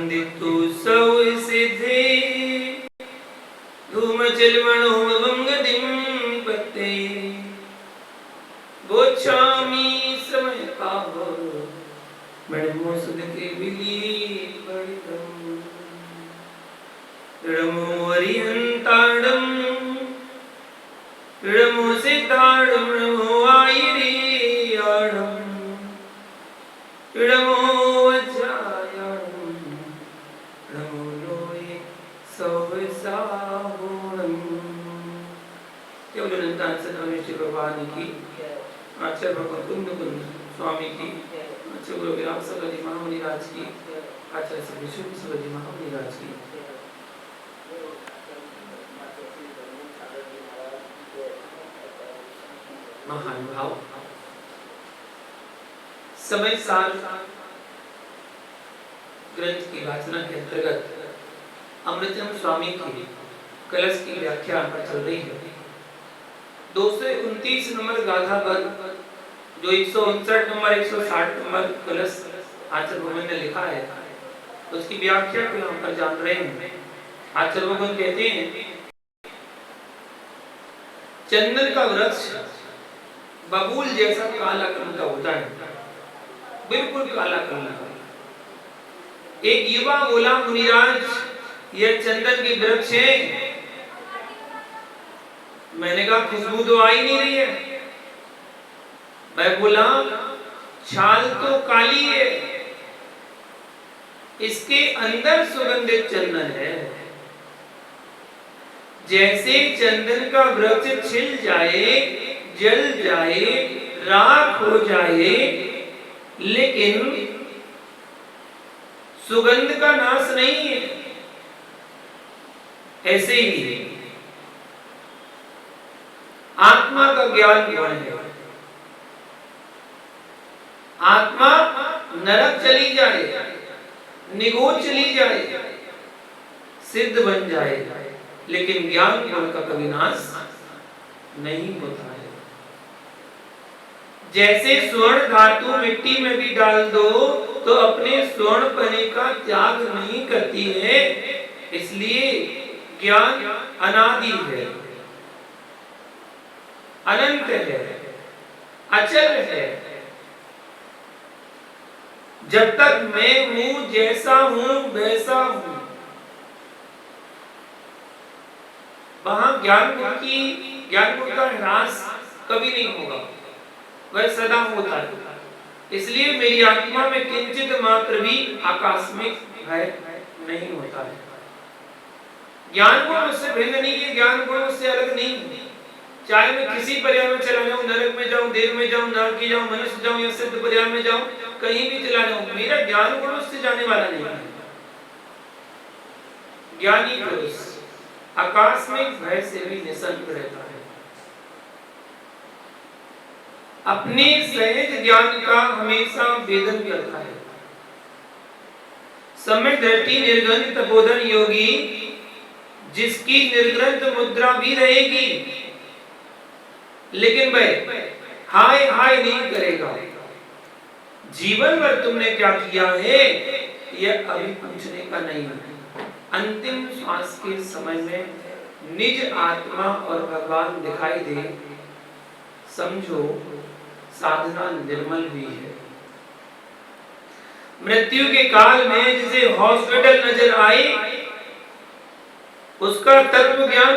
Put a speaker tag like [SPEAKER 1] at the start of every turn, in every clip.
[SPEAKER 1] वंदितु सौ सिद्धे धूम चिलवणो गदिम पते गोच्छामि समय पावो मणमो सुदके बिली बड़ितम रमो अरिहंताड़म रमो सिद्धाड़म रमो आयरी आड़म रमो वज्रायाड़म रमो लोए सौसाहुणम। केवल अनंतान सदानिष्ठ भगवान की, आचार्य भगवान कुंद कुंद स्वामी की, आचार्य गुरु विराम सगजी महामुनि राज की, आचार्य श्री विष्णु सगजी महामुनि राज की। महानुभाव समय सार ग्रंथ की वाचना के अंतर्गत अमृतम स्वामी की कलश की व्याख्या पर चल रही है। 229 नंबर गाथा पर जो 159 नंबर 160 नंबर कलश आचार्य भगवान ने लिखा है, उसकी व्याख्या को हम पर जान रहे हैं। आचार्य भगवान कहते हैं चंदन का वृक्ष बबूल जैसा काला कलर का होता है, बिल्कुल काला कलर का। एक युवा बोला मुनिराज यह चंदन की वृक्ष है। मैंने कहा खुशबू तो आ ही नहीं रही है। मैं बोला छाल तो काली है, इसके अंदर सुगंधित चंदन है। जैसे चंदन का वृक्ष छिल जाए, जल जाए, राख हो जाए, लेकिन सुगंध का नाश नहीं है, ऐसे ही आत्मा का ज्ञान गुण है। आत्मा नरक चली जाए, निगोद चली जाए, सिद्ध बन जाए, लेकिन ज्ञान गुण का कभी नाश नहीं होता है। जैसे स्वर्ण धातु मिट्टी में भी डाल दो तो अपने स्वर्ण पने का त्याग नहीं करती है, इसलिए ज्ञान अनादि है, अनंत है, अचल है। जब तक मैं हूं, जैसा हूं वैसा हूं, वहां ज्ञान गुण का ह्रास कभी नहीं होगा, वह सदा होता है। इसलिए मेरी आत्मा में किंचित मात्र भी आकस्मिक भय नहीं होता है। ज्ञान गुण उससे भिन्न नहीं है, ज्ञान गुण उससे अलग नहीं है। चाहे मैं किसी पर्याय में चला जाऊं, नरक में जाऊं, देव में जाऊं, नारकी जाऊं, मनुष्य जाऊं या सिद्ध पर्याय में जाऊं, कहीं भी चला जाऊं, मेरा ज्ञान गुण उससे जाने वाला नहीं है। ज्ञानी पुरुष आकस्मिक भय से भी निसंग रहता है। अपने सहज ज्ञान का हमेशा वेदन करता है। सम्यक दृष्टि निर्गंध तपोधन योगी जिसकी निर्ग्रंथ मुद्रा भी रहेगी, लेकिन वह हाय हाय नहीं करेगा। जीवन भर तुमने क्या किया है यह अभी पूछने का नहीं है। अंतिम श्वास के समय में निज आत्मा और भगवान दिखाई दे, समझो साधना निर्मल हुई है। मृत्यु के काल में जिसे हॉस्पिटल नजर आए, उसका तत्व ज्ञान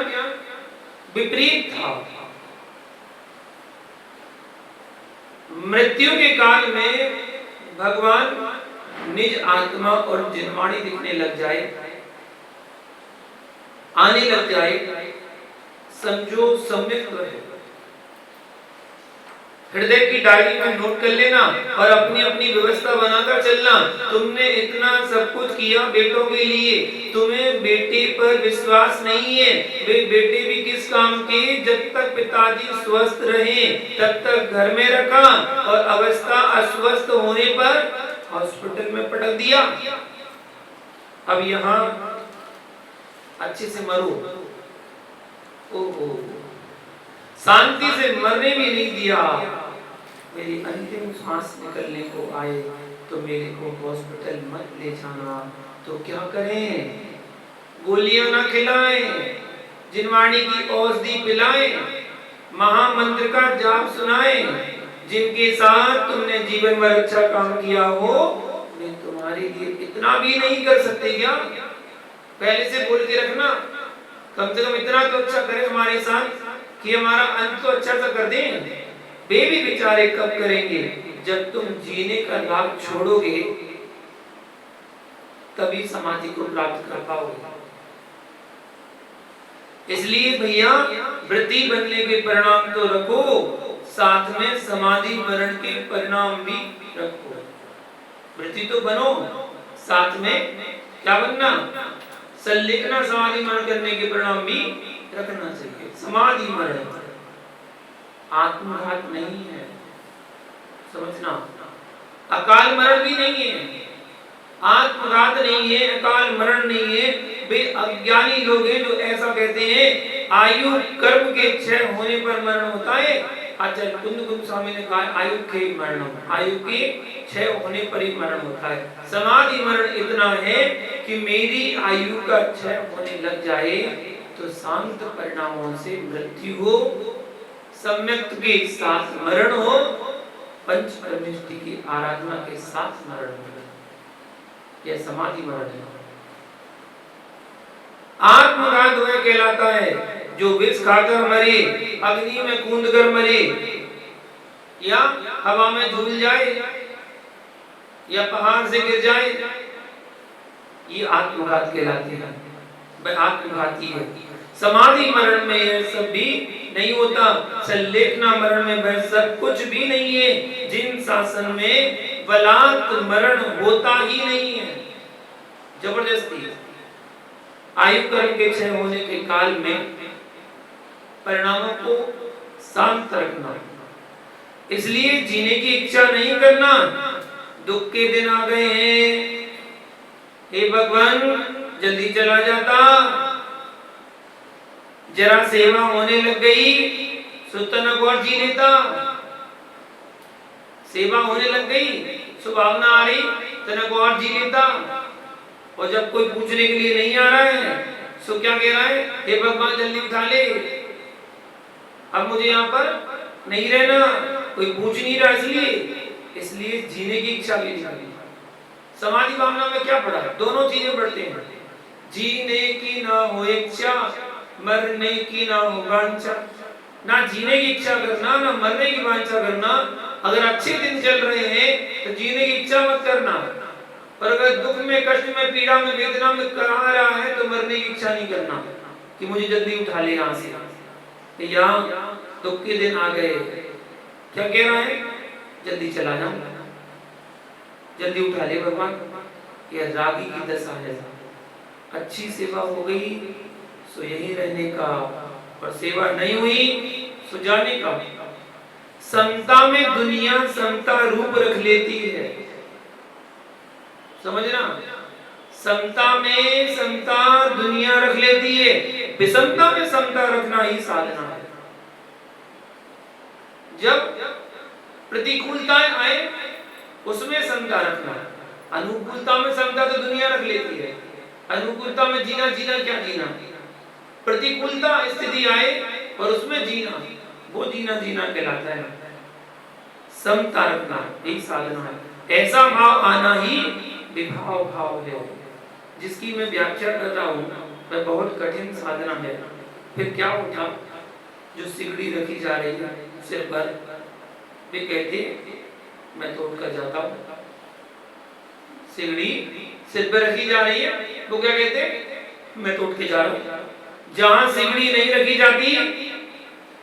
[SPEAKER 1] विपरीत था। मृत्यु के काल में भगवान निज आत्मा और जिनवाणी दिखने लग जाए, आने लग जाए, समझो सम्यक रहे। हृदय की डायरी में नोट कर लेना और अपनी अपनी व्यवस्था बनाकर चलना। तुमने इतना सब कुछ किया बेटों के लिए, तुम्हें बेटे पर विश्वास नहीं है। वे बेटे भी किस काम के, जब तक पिताजी स्वस्थ रहे तब तक घर में रखा और अवस्था अस्वस्थ होने पर हॉस्पिटल में पटक दिया। अब यहाँ अच्छे से मरो, ओहो शांति से मरने भी नहीं दिया। मेरी अंतिम सांस निकलने को आए तो मेरे को हॉस्पिटल मत ले जाना, तो क्या करें? गोलियां ना खिलाएं, जिनवाणी की औषधि पिलाएं, महामंत्र का जाप सुनाएं, जिनके साथ तुमने जीवन भर अच्छा काम किया हो वे तुम्हारे लिए इतना भी नहीं कर सकते क्या? पहले से बोल के रखना, कम से कम इतना तो अच्छा करे हमारे साथ कि हमारा अंत तो अच्छा सा कर दें। वे भी बेचारे कब करेंगे? जब तुम जीने का लाभ छोड़ोगे तभी समाधि को प्राप्त कर पाओगे। इसलिए भैया व्रती बनने के परिणाम तो रखो, साथ में समाधि मरण के परिणाम भी रखो। व्रती तो बनो, साथ में क्या बनना? संलेखना समाधि मरण करने के परिणाम भी रखना चाहिए। समाधि मरण आत्मघात नहीं है, समझना। अकाल मरण भी नहीं है, आत्मघात नहीं है, अकाल मरण नहीं है। वे अज्ञानी लोग हैं जो ऐसा कहते हैं आयु कर्म के क्षय होने पर मरण होता है। आचार्य कुंद स्वामी ने कहा आयु के मरण, आयु के क्षय होने पर ही मरण होता है। समाधि मरण इतना है कि मेरी आयु का क्षय होने लग जाए तो शांत परिणामों से मृत्यु हो, सम्यक के साथ मरण हो, पंच परमेष्टि की आराधना के साथ मरण हो, यह समाधि मरण है। आत्मघात वह कहलाता है जो विष खाकर मरे, अग्नि में कूदकर मरे, या हवा में झूल जाए, या पहाड़ से गिर जाए, ये आत्मघात कहलाते हैं, वह आत्मघाती है। समाधि मरण में यह सब भी नहीं होता, संलेखना मरण में वह सब कुछ भी नहीं है। जिन शासन में बलात् मरण होता ही नहीं है, जबरदस्ती आयु कर्म के क्षय होने के काल में परिणामों को शांत रखना, इसलिए जीने की इच्छा नहीं करना। दुख के दिन आ गए हैं, हे भगवान जल्दी चला जाता, जरा सेवा होने लग गई सुतनक और जी लेता। सेवा होने लग गई, सुभावना आ रही, तनक और जी लेता। और जब कोई पूछने के लिए नहीं आ रहा है सो क्या कह रहा है? हे भगवान जल्दी उठा ले, अब मुझे यहाँ पर नहीं रहना, कोई पूछ नहीं रहा, इसलिए जीने की इच्छा भी नहीं होगी। समाधि भावना में क्या पड़ा? दोनों चीजें बढ़ते हैं, जीने की ना हो इच्छा, मरने की ना हो वांछा। ना जीने की इच्छा करना, ना मरने की वांछा करना। अगर अच्छे दिन चल रहे हैं तो जीने की इच्छा मत करना, पर अगर दुख में, कष्ट में, पीड़ा में, वेदना में करा रहा है तो मरने की इच्छा नहीं करना कि मुझे जल्दी उठा ले यहाँ से, यहाँ दुख के दिन आ गए। क्या कह रहा है? जल्दी चला जाऊं, जल्दी उठा ले भगवान। यह रागी की दशा है। अच्छी सेवा हो गई सो यही रहने का, और सेवा नहीं हुई सो जाने का। समता में दुनिया समता रूप रख लेती है, समझना। समता में समता दुनिया रख लेती है, विषमता में समता रखना ही साधना है। जब प्रतिकूलताएं आए उसमें समता रखना, अनुकूलता में समता तो दुनिया रख लेती है। अनुकूलता में जीना क्या जीना, प्रतिकूलता स्थिति आए और उसमें जीना, वो जीना कहलाता है। समता रखना यही साधना है। ऐसा भाव आना ही विभाव भाव है, जिसकी मैं व्याख्या कर रहा हूँ। वह बहुत कठिन साधना है। फिर क्या होता? जो सिगड़ी रखी जा रही है सिर पर, वे कहते मैं तोड़ कर जाता हूँ। सिगड़ी सिर पर रखी जा रही है, वो क्या कहते? मैं तोड़ के जा रहा हूँ। जहां सिगड़ी नहीं रखी जाती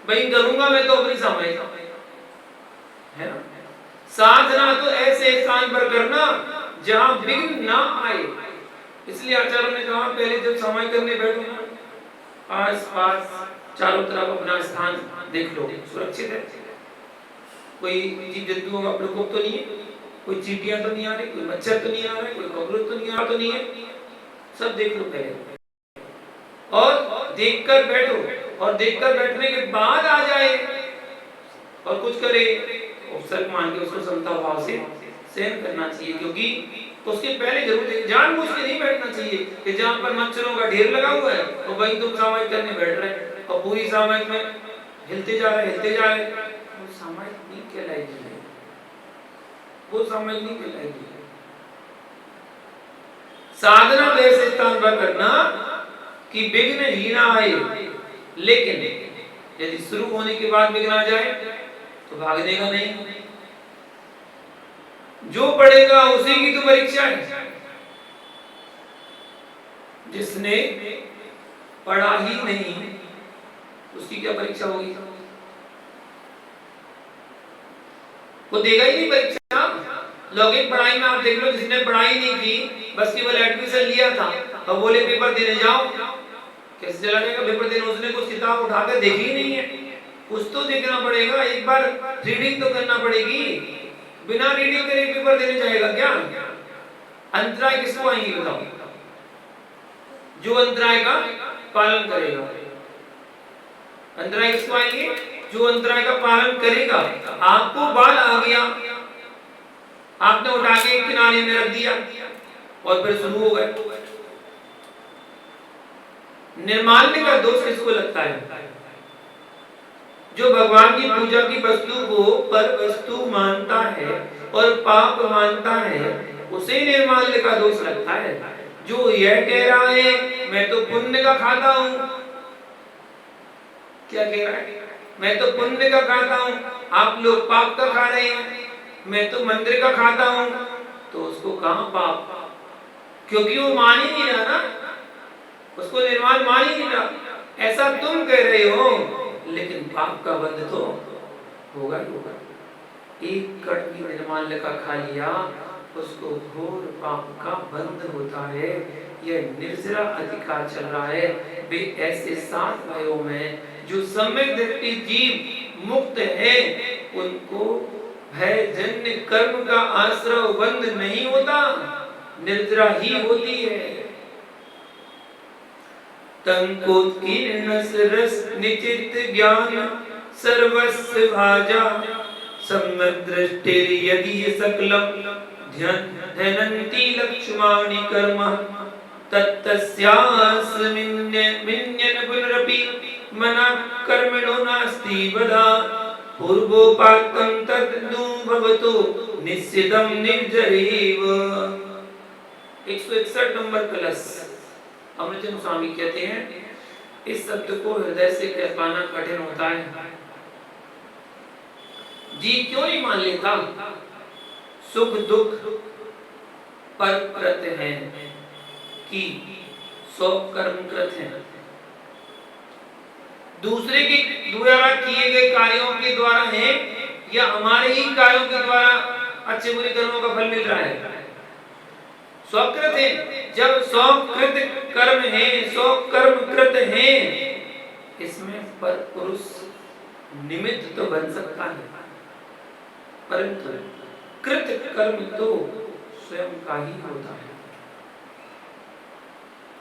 [SPEAKER 1] वहीं करूंगा मैं तो अपनी समय, है ना। साधना तो ऐसे स्थान पर करना जहां विघ्न ना आए। इसलिए आचार्य ने कहा पहले जब समय करने बैठो ना, आस पास चारों तरफ अपना स्थान देख लो, सुरक्षित है, कोई जीव जंतुओं का प्रकोप तो नहीं है, कोई चींटियां तो नहीं आ रही, कोई मच्छर तो नहीं आ रहा है, कोई कॉकरोच तो नहीं आ नहीं है, सब देख लो पहले और देखकर बैठो। और देखकर बैठने के बाद आ जाए और कुछ करे, उपसर्ग मान के उसको समता भाव से सहन करना चाहिए, क्योंकि उसके पहले जरूर जानबूझ के नहीं बैठना चाहिए कि जहां पर मच्छरों का ढेर लगा हुआ है तो भाई तुम सामायिक करने बैठ रहे और पूरी सामायिक में हिलते जा रहे वो सामायिक नहीं कहलाएगी, वो सामायिक नहीं कहलाएगी। साधना तो ऐसे स्थान पर करना कि विघ्न ही ना आए, लेकिन यदि शुरू होने के बाद विघ्न आ जाए तो भागने का नहीं, जो पढ़ेगा उसी की तो परीक्षा है। जिसने पढ़ा ही नहीं उसकी क्या परीक्षा होगी, वो देगा ही नहीं परीक्षा। लौकिक पढ़ाई में आप देख लो, जिसने पढ़ाई नहीं की बस केवल एडमिशन लिया था और बोले पेपर देने जाओ, कैसे चला जाएगा पेपर देने? उसने कुछ किताब उठाकर देखी ही नहीं है। कुछ तो देखना पड़ेगा, एक बार रीडिंग तो करना पड़ेगी। बिना रीडिंग करे पेपर देने जाएगा क्या? अंतराय किसको आएंगे बताओ? जो अंतराय का पालन करेगा। अंतराय किसको आएंगे? जो अंतराय का पालन करेगा। आपको बाल आ गया, आपने उठा के किनारे में रख दिया और फिर शुरू हो गए। निर्माल्य का दोष किसको लगता है? जो भगवान की पूजा की वस्तु को पर वस्तु मानता है और पाप मानता है, उसे निर्माल्य का दोष लगता है। जो यह कह रहा है मैं तो पुण्य का खाता हूं, क्या कह रहा है? मैं तो पुण्य का खाता हूं, आप लोग पाप का खा रहे हैं। मैं तो मंदिर का खाता हूं, तो उसको कहां पाप? क्योंकि वो मान ही नहीं रहा ना, उसको निर्माण मान ही नहीं रहा। ऐसा तुम कह रहे हो, लेकिन पाप का बंध तो होगा ही होगा। एक कट भी निर्माल्य का खा लिया, उसको घोर पाप का बंध होता है। यह निर्जरा अधिकार चल रहा है। वे ऐसे 7 भाइयों में जो सम्यक दृष्टि जीव मुक्त है, उनको भयजन्य कर्म का आश्रय बंध नहीं होता, निर्जरा ही होती है। तंकोत्कीर्ण रस निचित ज्ञान सर्वस्व भाजा सम्यक दृष्टिर यदि सकलम धनन्ति लक्ष्माणि कर्म तत्तस्यास्मिन्यन पुनरपि मना कर्मणो नास्ति वदा पूर्वोपात्तं तद्नु भवतो निश्चितं निर्जरेव। 161 नंबर कलश। अमृतचंद्र स्वामी कहते हैं इस शब्द को हृदय से कह पाना कठिन होता है। जी क्यों नहीं मान लेता? सुख दुख पर कृत है कि सौ कर्म कृत है। दूसरे के द्वारा किए गए कार्यों के द्वारा है या हमारे ही कार्यों के द्वारा अच्छे बुरे कर्मों का फल मिल रहा है? स्वकृत है। जब स्वकृत कर्म है, स्वकर्म कृत है, इसमें पर पुरुष निमित्त तो बन सकता है, परंतु कृत कर्म तो स्वयं का ही होता है।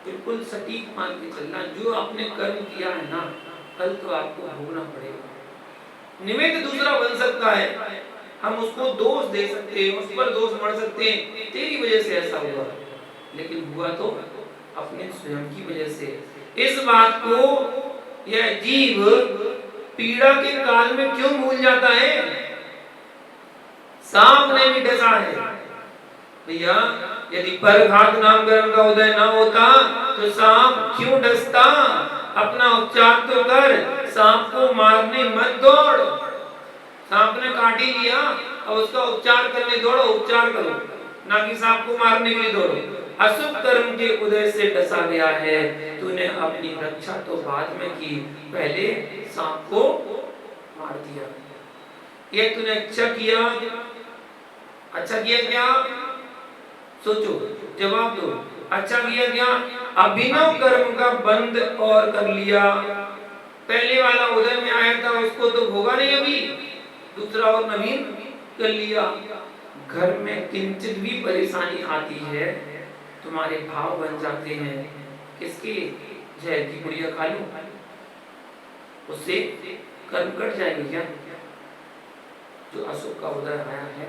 [SPEAKER 1] बिल्कुल सटीक मान के चलना, जो आपने कर्म किया है ना, कल तो आपको भोगना पड़ेगा। निमित्त दूसरा बन सकता है, हम उसको दोष दे सकते हैं, उस पर दोष मढ़ सकते हैं, तेरी वजह से ऐसा हुआ, लेकिन हुआ तो अपने स्वयं की वजह से। इस बात को यह जीव पीड़ा के काल में क्यों भूल जाता है? सांप ने भी डसा है भैया। यदि परघात नाम कर्म का उदय न होता तो सांप क्यों डसता? अपना उपचार तो कर, सांप को मारने मत दौड़। सांप ने काट ही लिया, अब उसका उपचार करने दौड़ो, उपचार करो, ना कि सांप को मारने के लिए दौड़ो। अशुभ कर्म के उदय से डसा गया है, तूने अपनी रक्षा तो बाद में की, पहले सांप को मार दिया। ये तूने अच्छा किया, अच्छा किया क्या? सोचो, जवाब दो। अच्छा किया क्या? अभिनव कर्म का बंध और कर लिया। पहले वाला उदय में आया था, उसको तो भोगा नहीं अभी, दूसरा और नवीन कर लिया। घर में किंचित भी परेशानी आती है, तुम्हारे भाव बन जाते हैं किसके? जय की गुड़िया खा लो, उससे कर्म कट जाएंगे क्या? जो अशुभ का उदय आया है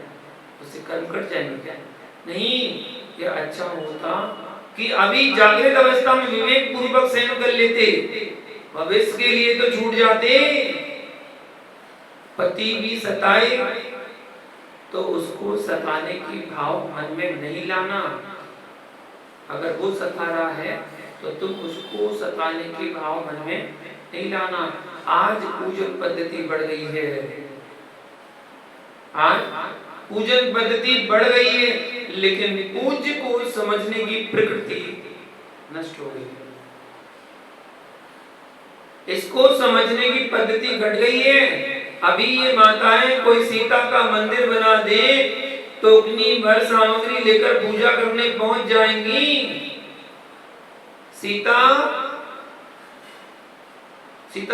[SPEAKER 1] उससे कर्म कट जाएंगे क्या? नहीं, क्या अच्छा होता कि अभी जागृत अवस्था में विवेक पूर्वक सहन कर लेते, भविष्य के लिए तो छूट जाते। पति भी सताए तो उसको सताने की भाव मन में नहीं लाना। अगर वो सता रहा है तो तुम उसको सताने की भाव मन में नहीं लाना। आज पूजन पद्धति बढ़ गई है, आज पूजन पद्धति बढ़ गई है, लेकिन पूज्य को समझने की प्रकृति नष्ट हो गई है। इसको समझने की पद्धति घट गई है। अभी ये माताएं कोई सीता का मंदिर बना दे तो अपनी भर सामग्री लेकर पूजा करने पहुंच जाएंगी। सीता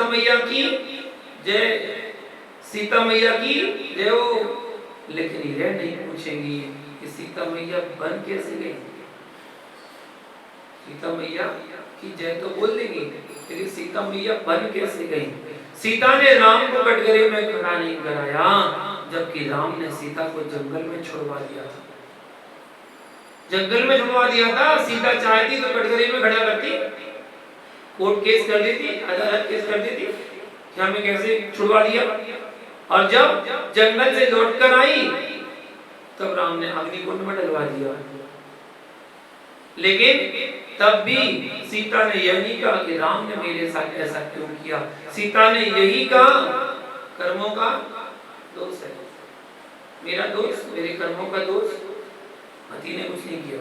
[SPEAKER 1] मैया की जय, सीता मैया की जय हो। लेकिन यह नहीं पूछेंगी कि सीता मैया बन कैसे गई। सीता मैया की जय तो बोल देंगी, लेकिन सीता मैया बन कैसे गई। सीता ने राम को कटघरे में खड़ा नहीं कराया, जबकि राम ने सीता को जंगल में छुड़वा दिया था। जंगल में छुड़वा दिया था। सीता चाहती तो कटघरे में खड़ा करती, कोर्ट केस कर देती, अदालत केस कर देती कि हमें कैसे छुड़वा दिया। और जब जंगल से लौटकर आई तब राम ने अग्निकुंड में डलवा दिया। लेकिन तब भी सीता ने यह नहीं कहा कि राम ने मेरे साथ ऐसा क्यों किया। सीता ने यही कहा कर्मों का दोष है, मेरा दोष, मेरे कर्मों का दोष, पति ने कुछ नहीं किया।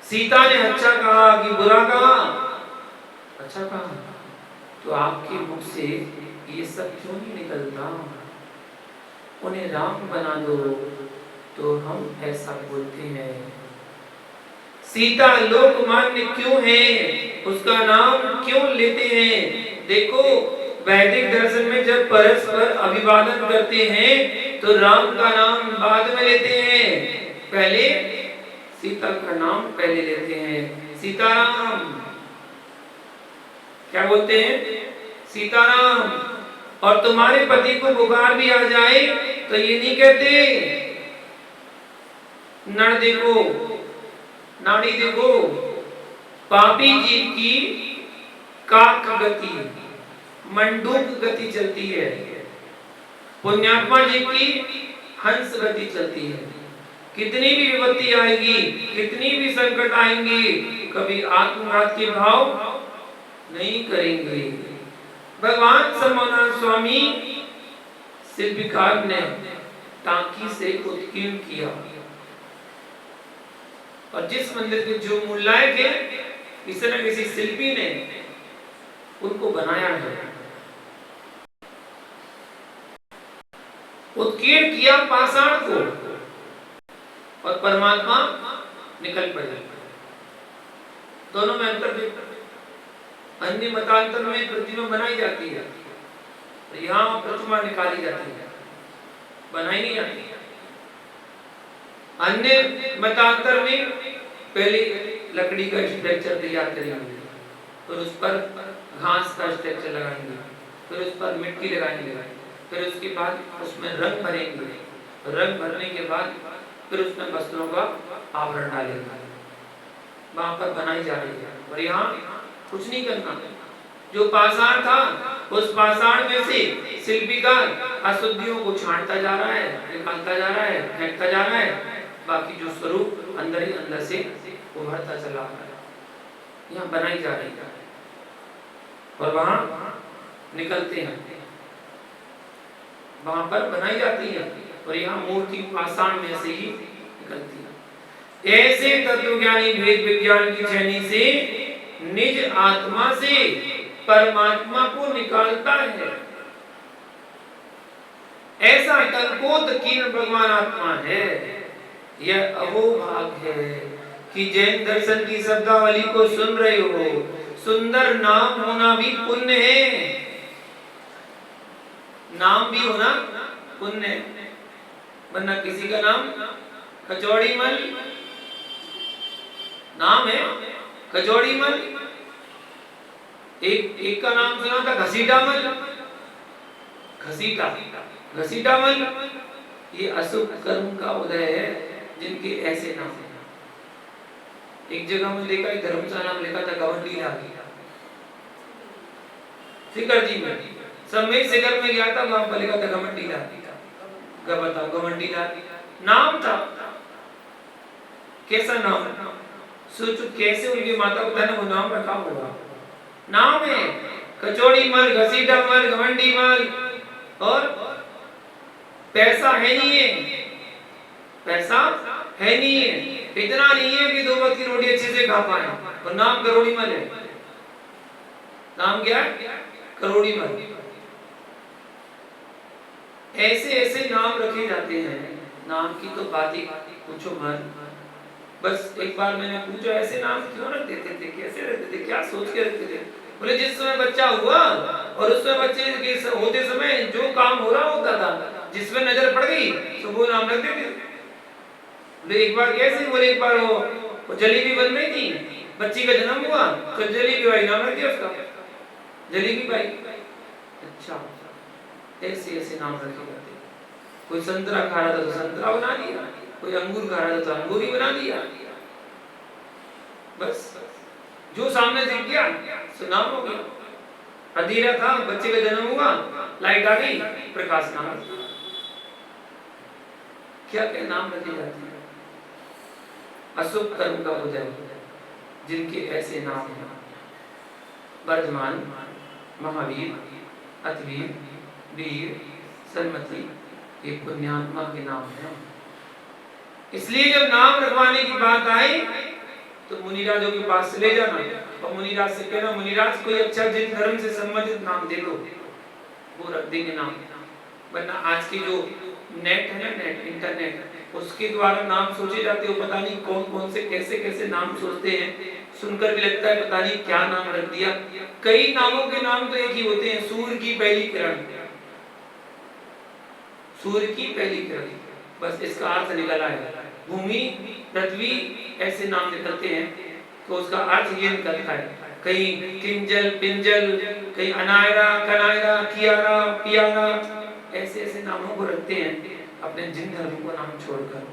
[SPEAKER 1] सीता ने अच्छा कहा कि बुरा कहा? अच्छा कहा। तो आपके मुख से ये सब क्यों नहीं निकलता? उन्हें राम बना दो तो हम ऐसा बोलते हैं। सीता लोकमान्य क्यों है, उसका नाम क्यों लेते हैं? देखो वैदिक दर्शन में जब परस्पर अभिवादन करते हैं तो राम का नाम बाद में लेते हैं, पहले सीता का नाम पहले लेते हैं। सीताराम क्या बोलते हैं? सीताराम। और तुम्हारे पति को बुखार भी आ जाए तो ये नहीं कहते नड़ देखो, नाड़ी देखो। पापी जीव की काक गति, मंडूक गति चलती है, पुण्यात्मा जीव की हंस गति चलती है। कितनी भी विपत्ति आएगी, कितनी भी संकट आएंगी, कभी आत्मघात के भाव नहीं करेंगे। भगवान सम्मानंद स्वामी शिल्पकार ने टांकी से उत्कीर्ण किया, और जिस मंदिर के जो मूलाए थे किसी न किसी शिल्पी ने उनको बनाया है। उत्कीर्ण किया पाषाण को और परमात्मा निकल पड़े। दोनों में अंतर देखते। अन्य मतांतर में प्रतिमा बनाई जाती है, यहाँ प्रतिमा निकाली जाती है, बनाई नहीं जाती। अन्य मतांतर में पहले लकड़ी का स्ट्रक्चर तैयार करेंगे, फिर उस पर घास का स्ट्रक्चर लगाएंगे, फिर उस पर मिट्टी लगाएंगे, फिर उसके बाद उसमें रंग भरेंगे, रंग भरने के बाद फिर उसमें वस्त्रों का आवरण डालेंगे। वहां पर बनाई जा रही है। और यहाँ कुछ नहीं करना। जो पाषाण था उस पाषाण में से शिल्पीकार अशुद्धियों को छांटता जा रहा है, निकालता जा रहा है, फेंकता जा रहा है। बाकी जो स्वरूप अंदर ही अंदर से उभरता चला आ रहा है। यहाँ बनाई जा रही है और वहां निकलते हैं, वहां पर बनाई जाती है और यहाँ मूर्ति पाषाण में से ही निकलती है। ऐसे तत्वज्ञानी भेद विज्ञान की छेनी से निज आत्मा से परमात्मा को निकालता है। ऐसा तल्पोतकीर्ण भगवान आत्मा है। यह अहोभाग है कि जैन दर्शन की शब्दावली को सुन रहे हो। सुंदर नाम होना भी पुण्य है, नाम भी होना पुण्य है। वरना किसी का नाम कचौड़ीमल नाम है, कचौड़ीमल। एक का नाम सुना था घसीटामल, घसीटामल। ये अशुभ कर्म का उदय है जिनके ऐसे नाम है। एक जगह में देखा, एक धर्मशाला में लिखा था गवंडी लाल, शिखर जी में, सब में शिखर में गया था, वहां पर लिखा था गवंडी लाल। बताओ, गवंडी लाल नाम था, कैसा नाम? सोचो कैसे उनकी माता पिता ने वो नाम रखा होगा। नाम है कचौड़ी मल, घसीटा मल, गवंडी मल, और पैसा है नहीं है, पैसा है नहीं है, इतना नहीं है कि 2 वक्त की रोटी अच्छे से खा पाए, और नाम करोड़ी मल है। नाम क्या है? करोड़ी मल। ऐसे ऐसे नाम रखे जाते हैं, नाम की तो बात ही पूछो मत। बस एक बार मैंने पूछा, ऐसे नाम क्यों रख देते थे, कैसे रखते थे, क्या सोच के रखते थे? बोले जिस समय बच्चा हुआ और उस समय बच्चे के होते समय जो काम हो रहा होता था, जिसमें नजर पड़ गई तो वो नाम रख देते। बोले एक बार कैसे? बोले एक बार वो जलेबी बन रही थी, बच्ची का जन्म हुआ तो जलेबी बाई नाम रख दिया उसका, जलेबी बाई। अच्छा, ऐसे ऐसे नाम रखे जाते। कोई संतरा खा रहा था तो संतरा बना दिया, कोई अंगूर खा रहा था तो अंगूर ही बना दिया। बस जो सामने दिख गया सो नाम हो गया। अंधेरा था, बच्चे का जन्म हुआ, लाइट आ गई, प्रकाश नाम। क्या क्या नाम रखे जाते हैं? अशुभ कर्म का उदय, जिनके ऐसे नाम हैं, वर्धमान, महावीर, अतवीर, वीर, सन्मति, ये पुण्यात्मा के नाम हैं। इसलिए जब नाम रखवाने की बात आई तो मुनिराजों के पास ले जाना और मुनिराज से कहना, मुनिराज कोई अच्छा जिन धर्म से संबंधित नाम दे दो, वो रख देंगे नाम। वरना आज की जो नेट है ना, नेट इंटरनेट, उसके द्वारा नाम सोचे जाते हो, पता नहीं कौन कौन से कैसे कैसे नाम सोचते हैं, सुनकर भी लगता है पता नहीं क्या नाम रख दिया। कई नामों के नाम तो एक ही होते हैं, सूर्य की पहली किरण, सूर्य की पहली किरण, बस इसका अर्थ निकला है। भूमि, पृथ्वी, ऐसे नाम निकलते हैं तो उसका अर्थ ये निकलता है। कहीं किंजल, पिंजल, कहीं अनायरा, कनायरा, कियारा, पियारा, ऐसे ऐसे नामों को रखते हैं अपने जिन धर्म को नाम छोड़कर।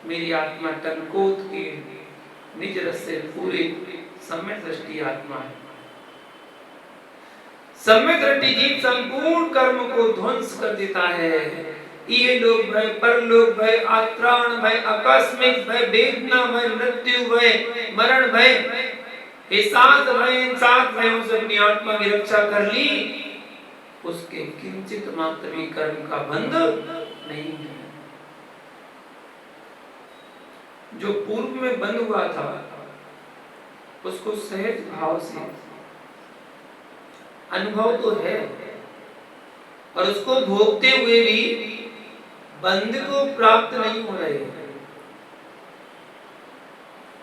[SPEAKER 1] मेरी आत्मा टनकोत की निज रस से पूरी सम्यक दृष्टि आत्मा है। सम्यक दृष्टि जीव संपूर्ण कर्म को ध्वंस कर देता है। ये लोग भय, परलोक भय, आत्राण भय, आकस्मिक भय, वेदना भय, मृत्यु भय, मरण भय, ये 7 भय, इन 7 भयों से अपनी आत्मा की रक्षा कर ली, उसके किंचित मात्र भी कर्म का बंध नहीं है। जो पूर्व में बंध हुआ था उसको सहज भाव से अनुभव तो है, और उसको भोगते हुए भी बंध को प्राप्त नहीं हो रहे,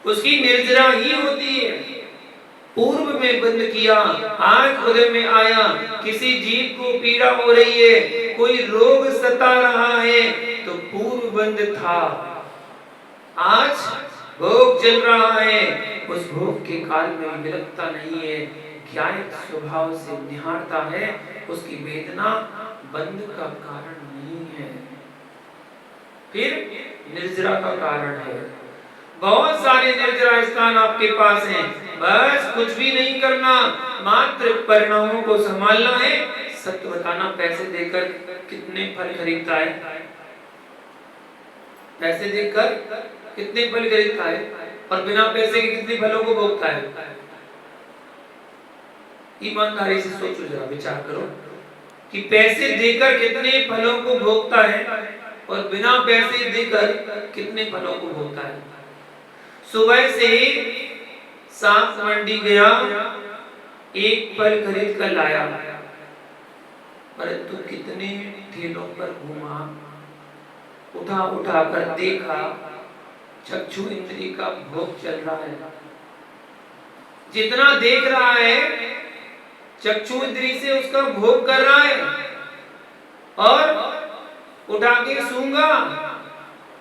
[SPEAKER 1] उसकी निर्जरा ही होती है। पूर्व में बंद किया, आज हृदय में आया, किसी जीव को पीड़ा हो रही है, कोई रोग सता रहा है, तो पूर्व बंद था, आज भोग चल रहा है, उस भोग के काल में विरक्ता नहीं है, ज्ञायक स्वभाव से निहारता है, उसकी वेदना बंध का कारण नहीं है, फिर निर्जरा का कारण है। बहुत सारे निर्जरा स्थान आपके पास हैं, बस कुछ भी नहीं करना, मात्र परिणामों को संभालना है। सत्य बताना, पैसे देकर कितने फल खरीदता है? पैसे देकर कितने फल खरीदता है, और बिना पैसे के कितने फलों को भोगता है? ईमानदारी से सोचो, जरा विचार करो कि पैसे देकर कितने फलों को भोगता है और बिना पैसे देकर कितने फलों को भोगता है। सुबह से सांप मंडी गया, एक फल खरीद कर लाया, परंतु कितने ठेलों पर घूमा, उठा उठा कर देखा, चक्षु इंद्रिय का भोग चल रहा है। जितना देख रहा है चक्षु इंद्रिय से उसका भोग कर रहा है, और उठा के सूंगा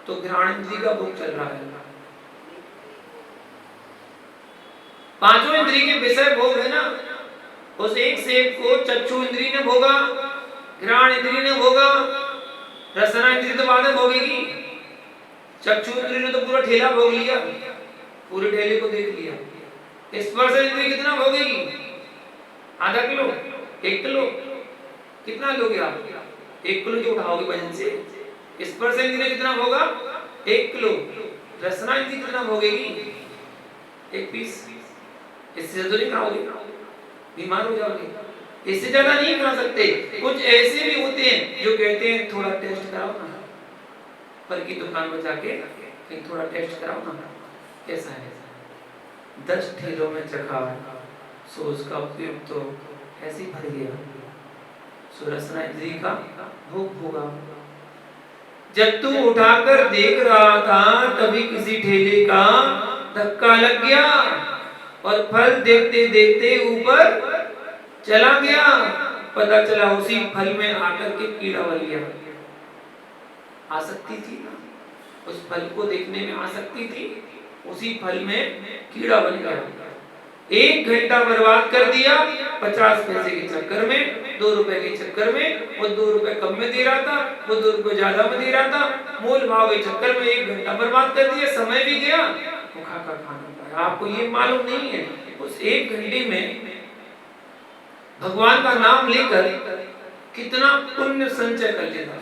[SPEAKER 1] तो घ्राण इंद्रिय का भोग चल रहा है। पांचों इंद्रिय के विषय भोग है ना, उस एक सेब को चक्षु इंद्रिय ने भोगा, घ्राण इंद्रिय ने भोगा, रसना इंद्रिय तो बाद में भोगेगी, चक्षु इंद्रिय ने तो पूरा ठेला भोग लिया। पूरे ठेले को देख लिया। स्पर्श इंद्रिय कितना भोगेगी? आधा किलो, 1 किलो, कितना लोगे आप? 1 किलो जो उठाओगे वजन से। स्पर्श इंद्रिय कितना होगा? 1 किलो। रसना इंद्रिय कितना भोगेगी? 1 पीस। इससे तो नहीं खाओगे, बीमार हो जाओगे। इससे ज्यादा नहीं खा सकते। कुछ ऐसे भी होते हैं जो कहते हैं थोड़ा टेस्ट कराओ ना, फल की दुकान में जाके थोड़ा टेस्ट कराओ ना, कैसा है? 10 ठेलों में चखा, सो उसका उपयोग तो ऐसे ही भर गया। सो रसना इंद्रिय का भोग होगा। जब तू उठाकर देख रहा था तभी किसी ठेले का धक्का लग गया और फल देखते देखते ऊपर चला गया। पता चला उसी फल में आकर के कीड़ा बन गया। आसक्ति थी ना, उस फल को देखने में आसक्ति थी, उसी फल में कीड़ा बन गया। 1 घंटा बर्बाद कर दिया 50 पैसे के चक्कर में, 2 रुपए के चक्कर में। वो 2 रुपए कम में दे रहा था, वो 2 रुपए ज्यादा में दे रहा था। मोल भाव के चक्कर में 1 घंटा बर्बाद कर दिया, समय भी गया, भूखा का खाना पाया। आपको ये मालूम नहीं है उस 1 घंटे में भगवान का नाम लेकर कितना पुण्य संचय कर लेता।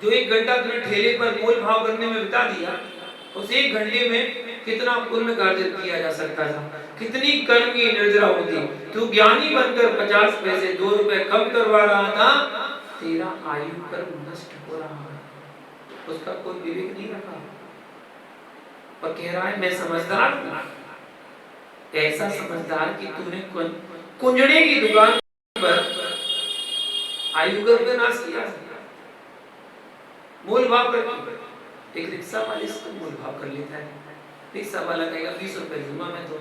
[SPEAKER 1] जो 1 घंटा तुमने ठेले पर मोल भाव करने में बिता दिया, उस 1 घंटे में कितना पुण्य कार्य किया जा सकता था, कितनी कर्म की निर्जरा होती। तू ज्ञानी बनकर 50 पैसे 2 रुपए कम करवा रहा था, तेरा आयु कर्म नष्ट हो रहा है, उसका कोई विवेक नहीं रखा और कह रहा है मैं समझदार हूं। ऐसा समझदार कि तूने कुंजड़े की दुकान पर आयु कर्म का नाश किया, मोल भाव करके। एक रिक्शा वाले इसको मोल भाव कर लेता है। रिक्शा वाला कहेगा 20 रुपए दूंगा मैं तो,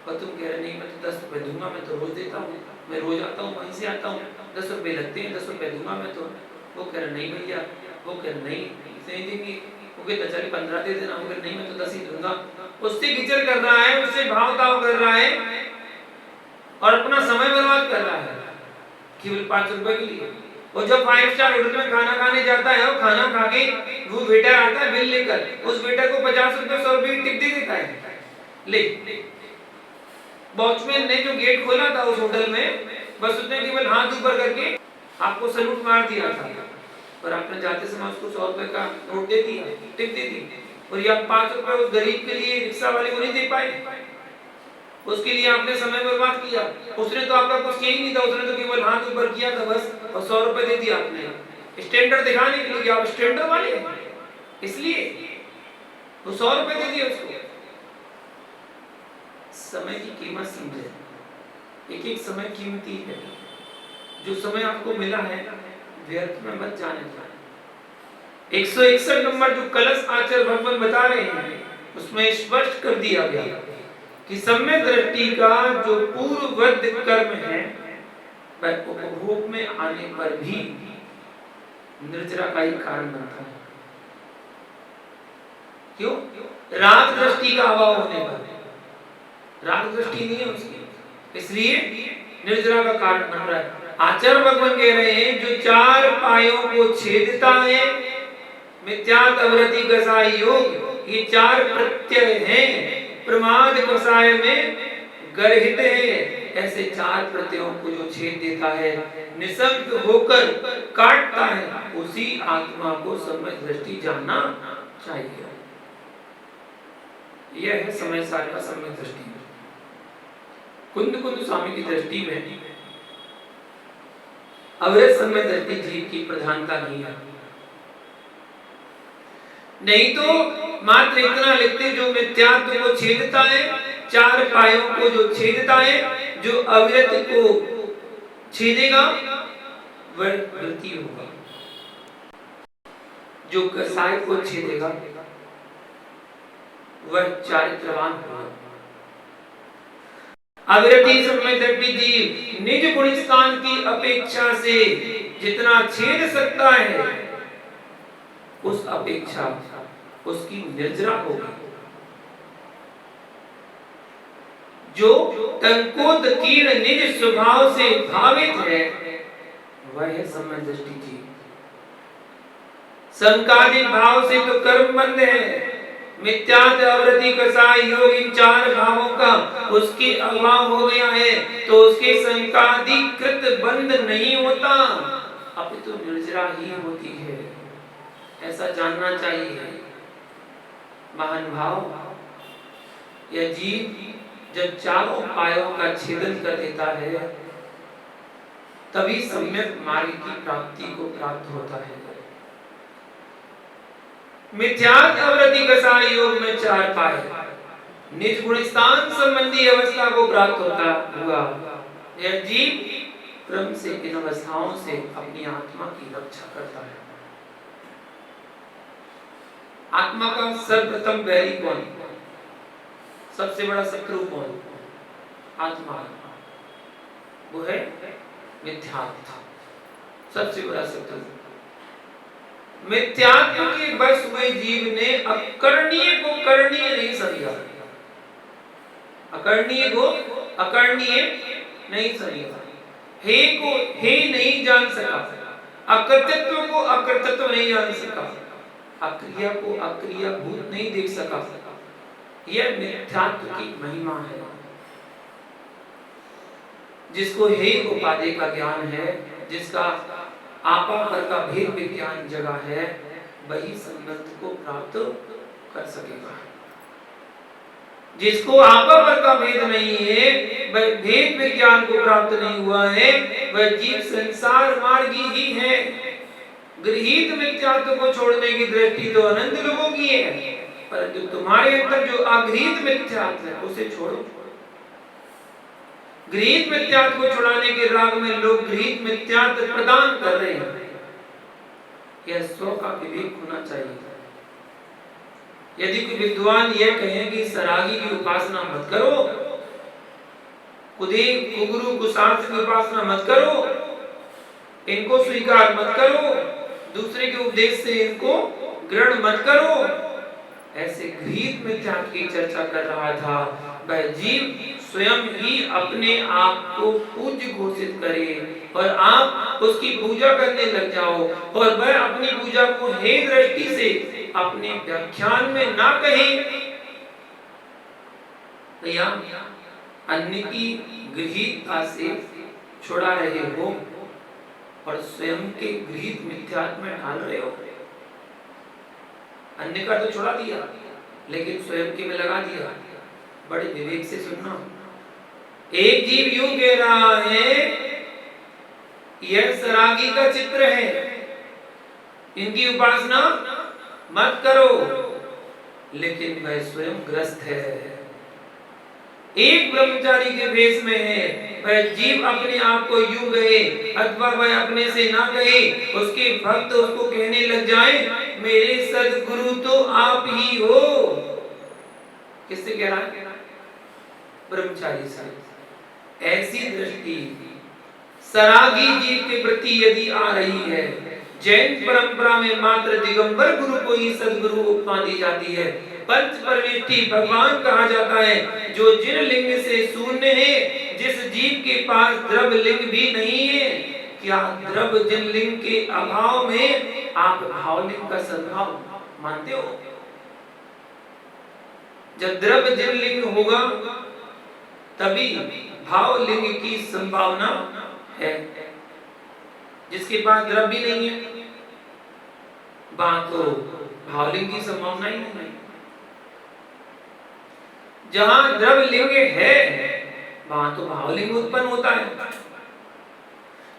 [SPEAKER 1] और तुम कह रहे नहीं मैं तो 10 रुपए दूंगा, मैं तो रोज देता हूँ, मैं रोज आता हूँ, वहीं से आता हूँ, 10 रुपए लगते हैं, 10 रुपए दूंगा मैं तो। वो कह रहे नहीं भैया, वो कह रहे नहीं देंगे, वो कहता चलिए 15 दे देना, वो कह नहीं मैं तो 10 ही दूंगा। उससे गिचर कर रहा है, उससे भाव ताव कर रहा है और अपना समय बर्बाद कर रहा है केवल 5 रुपए के लिए। और जब 5 स्टार होटल में खाना खाने जाता है और खाना खा के वो वेटर आता है बिल लेकर, उस वेटर को 50 रुपए 100 रुपए की टिप दे देता है। ले वॉचमैन ने जो गेट खोला था उस होटल में, बस उसने केवल हाथ ऊपर करके आपको सैल्यूट मार दिया था, पर आपने जाते समय उसको 100 रुपए का नोट दे दिया, टिप दे दी, और ये आप 5 रुपए उस गरीब के लिए रिक्शा वाले को नहीं दे पाए। उसके लिए आपने समय बर्बाद किया। उसने तो आपका कुछ किया ही नहीं था, उसने तो केवल हाथ ऊपर किया था बस, और 100 रुपए दे दिया आपने स्टैंडर्ड दिखाने के लिए कि आप स्टैंडर्ड वाले हैं, इसलिए वो 100 रुपए दे दिए उसको। समय की कीमत समझे, एक एक समय कीमती है। जो समय आपको मिला है व्यर्थ में मत जाने पाए। 161 नंबर जो कलश आचार्य भगवान बता रहे हैं उसमें स्पष्ट कर दिया गया कि सम्यक दृष्टि का जो पूर्ववत कर्म है वह उपभोग में आने पर भी निर्जरा का ही कारण बनता है। क्यों? राग दृष्टि का अभाव होने पर, राग दृष्टि नहीं है उसकी, इसलिए निर्जरा का कारण बन रहा है। आचार्य भगवान कह रहे हैं जो 4 पायों को छेदता है, मिथ्यात अवृत्ति कसाय योग, ये 4 प्रत्यय हैं, प्रमाद कसाय में गर्हित है। ऐसे 4 प्रत्ययों को जो छेद देता है, निसंग होकर काटता है, उसी आत्मा को सम्यक दृष्टि जानना चाहिए। यह है समय सार का सम्यक दृष्टि। कुंद स्वामी की दृष्टि में अवृत सम्यक दृष्टि जीव की प्रधानता नहीं है। नहीं तो मात्र इतना लिखते जो मिथ्यात्व को छेदता है, 4 पायों को जो छेदता है, जो अवृत को छेदेगा वह वृत्ति होगा, जो कसाय को छेदेगा वह चारित्रवान होगा। अवृत्ति सम्यक दृष्टि जीव निज गुण स्थान की अपेक्षा से जितना छेद सकता है उस अपेक्षा उसकी निर्जरा होगी। जो तंकोत्कीर्ण निज स्वभाव से भावित है वह है सम्यक दृष्टि जीव। संकादिक भाव से तो कर्म बंध है, मिथ्यात्व अवृत्ति कसाय योग इन चार भावों का उसके अभाव हो गया है तो उसके संकाधिकृत बंध नहीं होता, अपितु निर्जरा ही होती है। ऐसा जानना चाहिए। महान भाव यह जीव जब चारों पायों का छेदन कर देता है तभी सम्यक मार्ग की प्राप्ति को प्राप्त होता है। मिथ्यात्व अवृत्ति कसाय योग में चार पाए निज गुणस्थान संबंधी अवस्था को प्राप्त होता हुआ यह जीव क्रम से इन अवस्थाओं से अपनी आत्मा की रक्षा करता है। आत्मा का सर्वप्रथम वैरी कौन? सबसे बड़ा शत्रु कौन? आत्मा। वो है मिथ्यात्व, सबसे बड़ा शत्रु। मिथ्यात्व के बस हुए जीव ने अकरणीय को करणीय नहीं समझा, अकरणीय को अकरणीय नहीं समझा, हे को हे नहीं जान सका, अकृतत्व को अकृतत्व नहीं जान सका, अक्रिया को अक्रिया भूत नहीं देख सका। यह मिथ्यात्व की महिमा है। जिसको हे उपाधि का ज्ञान है, जिसका आपा पर का भेद विज्ञान जगह है, वही संबंध को प्राप्त कर सकेगा। जिसको आपा पर का भेद नहीं है, वह भेद विज्ञान को प्राप्त नहीं हुआ है, वह जीव संसार मार्गी ही है। गृहीत मिथ्यात्व को छोड़ने की दृष्टि तो अनंत लोगों की है, परंतु तुम्हारे अंदर जो अगृहीत मिथ्यात्व है उसे छोड़ो। गृहीत मिथ्यात्व को छुड़ाने के राग में लोग गृहीत मिथ्यात्व प्रदान कर रहे हैं। यह स्व का विवेक होना चाहिए। यदि कोई विद्वान यह कहे कि सरागी की उपासना मत करो, कुदे कुगुरु कुशास्त्र की उपासना मत करो, इनको स्वीकार मत करो, दूसरे के उपदेश से इनको ग्रहण मत करो, ऐसे गृहीत मिथ्यात्व की चर्चा कर रहा था, वह जीव स्वयं ही अपने आप को पूज्य घोषित करे और आप उसकी पूजा करने लग जाओ और वह अपनी पूजा को हे दृष्टि से अपने व्याख्यान में ना कहे। भैया अन्य की गृहीतता से छुड़ा रहे हो और स्वयं के गृहीत मिथ्यात्व में ढाल रहे हो। अन्य का तो छुड़ा दिया लेकिन स्वयं के में लगा दिया। बड़े विवेक से सुनना। एक जीव यूं कह रहा है यह सरागी का चित्र है, इनकी उपासना मत करो, लेकिन वह स्वयं ग्रस्त है। एक ब्रह्मचारी के भेष में है, वह जीव अपने आप को यूं कहे अथवा वह अपने से ना कहे, उसके भक्त उसको कहने लग जाएं, मेरे सद्गुरु तो आप ही हो। किससे कह रहा है? ब्रह्मचारी से। ऐसी दृष्टि सरागी जीव के प्रति यदि आ रही है, जैन परंपरा में मात्र दिगंबर गुरु को ही सद्गुरु उपमा दी जाती है। पंच परमेष्ठी भगवान कहा जाता है जो जिन लिंग से शून्य है, जिस जीव के पास द्रव्य लिंग भी नहीं है। क्या द्रव्य जिन लिंग के अभाव में आप भावलिंग का सद्भाव मानते हो? जब द्रव्य जिन लिंग होगा तभी भावलिंग की संभावना है। जिसके पास द्रव्य भी नहीं है वहां तो भावलिंग की संभावना ही नहीं। जहां द्रव्य लिंग है वहां तो भावलिंग उत्पन्न होता है।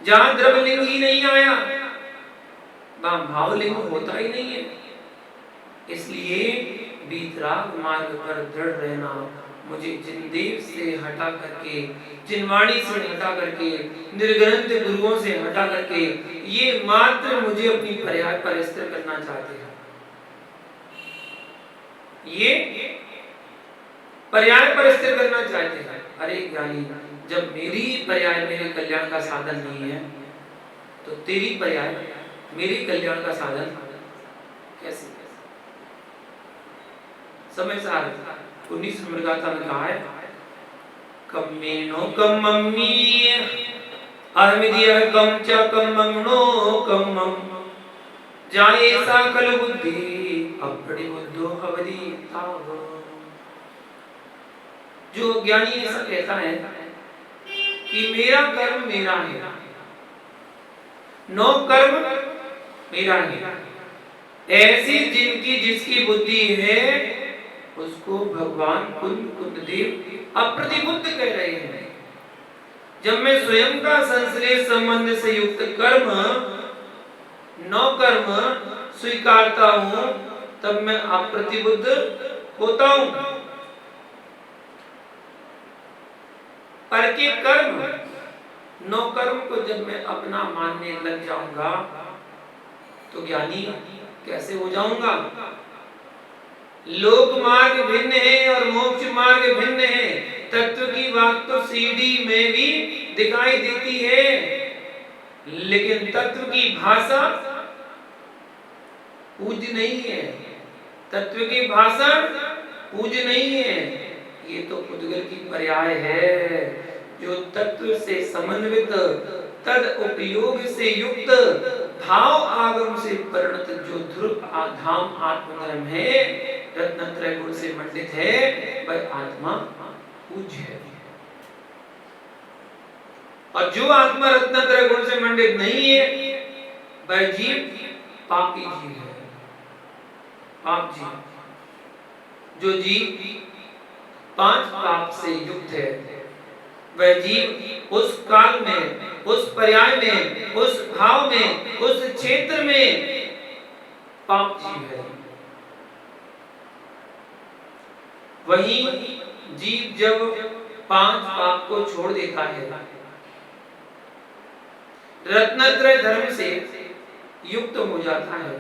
[SPEAKER 1] जहां द्रव्य लिंग ही नहीं आया वहां भावलिंग होता ही नहीं है। इसलिए वीतराग मार्ग पर दृढ़ रहना, मुझे जिनदेव से हटा करके, जिनवाणी से हटा करके, निर्ग्रंथ गुरुओं से हटा करके, ये मात्र मुझे अपनी पर्याय पर स्थिर करना चाहते हैं। ये पर्याय पर स्थिर करना चाहते हैं। अरे ज्ञानी, जब मेरी पर्याय मेरे कल्याण का साधन नहीं है तो तेरी पर्याय मेरे कल्याण का साधन कैसे? समय से आ रहा 19 नंबर गाथा में कहा है, कम्मेनो कम्मम्मी अहमिदिया कम च कम्मंगनो कम्मम जाये सा कल बुद्धि अप्रतिबुद्धो भवति ताव। जो ज्ञानी ऐसा कहता है कि मेरा कर्म मेरा है, नो कर्म मेरा है, ऐसी जिसकी बुद्धि है उसको भगवान कुंद देव अप्रतिबुद्ध कह रहे हैं। जब मैं स्वयं का संश्लेष संबंध से युक्त कर्म नो कर्म स्वीकारता हूं तब मैं अप्रतिबुद्ध होता हूं। पर के कर्म नो कर्म को जब मैं अपना मानने लग जाऊंगा तो ज्ञानी कैसे हो जाऊंगा? लोक मार्ग भिन्न है और मोक्ष मार्ग भिन्न है। तत्व की बात तो सीढ़ी में भी दिखाई देती है, लेकिन तत्व की भाषा पूज्य नहीं है, तत्व की भाषा पूज्य नहीं है। ये तो पुद्गल की पर्याय है। जो तत्व से समन्वित तद उपयोग से युक्त भाव आगम से परिणत जो ध्रुव धाम आत्मधर्म है, रत्नत्रय गुण से मंडित है, वह आत्मा पूज्य है। और जो आत्मा रत्नत्रय गुण से मंडित नहीं है वह जीव पापी जीव है, पाप जीव। जो जीव 5 पाप से युक्त है वह जीव उस काल में, उस पर्याय में, उस भाव में, उस क्षेत्र में पाप जीव है। वही जीव जब 5 पाप को छोड़ देता है, रत्नत्रय धर्म से युक्त हो जाता है,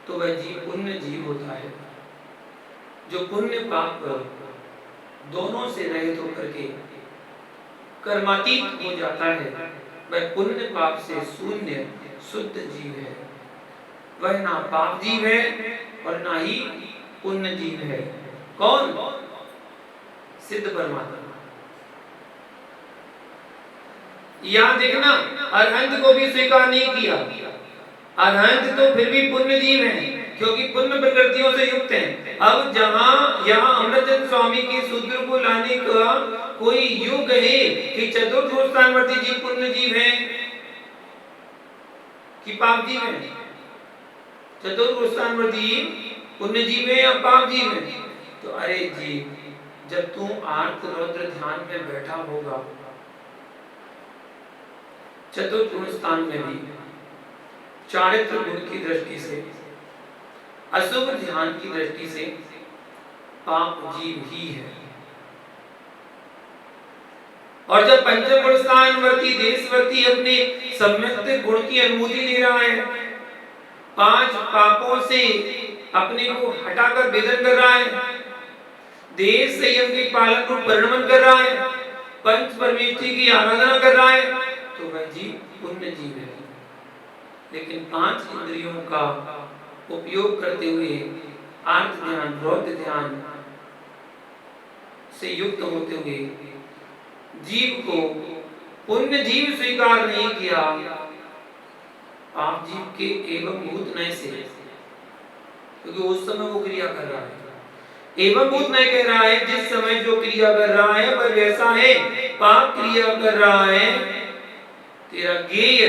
[SPEAKER 1] तो वह जीव पुण्य जीव होता है। जो पुण्य पाप दोनों से रहित होकर के कर्मातीत हो जाता है, वह पुण्य पाप से शून्य शुद्ध जीव है। वह ना पाप जीव है और ना ही पुण्य जीव है। कौन? सिद्ध परमात्मा। यहां देखना, अरहंत को भी स्वीकार नहीं किया। अरहंत तो फिर भी पुण्य जीव है क्योंकि पुण्य प्रकृतियों से युक्त हैं। अब जहां यहाँ अमृतचंद्र स्वामी के सूत्र को लाने का कोई युग है कि चतुर्थ स्थानवर्ती जीव पुण्य जीव है कि पाप जीव है? चतुर्थ स्थानवर्ती पुण्य जीव है या पाप जीव है? तो अरे जीव, जब तू आर्त रौद्र ध्यान में बैठा होगा चतुर्थ स्थान में भी चारित्र गुण की दृष्टि से, अशुभ ध्यान की दृष्टि से पाप जीव ही है। और जब पंचम गुण स्थानवर्ती देशवर्ती अपने सम्यक गुण की अनुभूति ले रहा है, 5 पापों से अपने को हटाकर वेदन कर रहा है, देश संयम के पालन को परिणमन कर रहा है, पंच परमेष्ठी की आराधना कर रहा है, तो वह जीव पुण्य जीव है। लेकिन 5 इंद्रियों का उपयोग करते हुए आर्त ध्यान, रौद्र ध्यान से युक्त होते हुए जीव को पुण्य जीव स्वीकार नहीं किया, पाप जीव के एवं भूत नय से, क्योंकि उस समय वो क्रिया कर रहा है। एवं भूत नय कह रहा है जिस समय जो क्रिया कर रहा है वह वैसा है। पाप क्रिया कर रहा है, तेरा ज्ञेय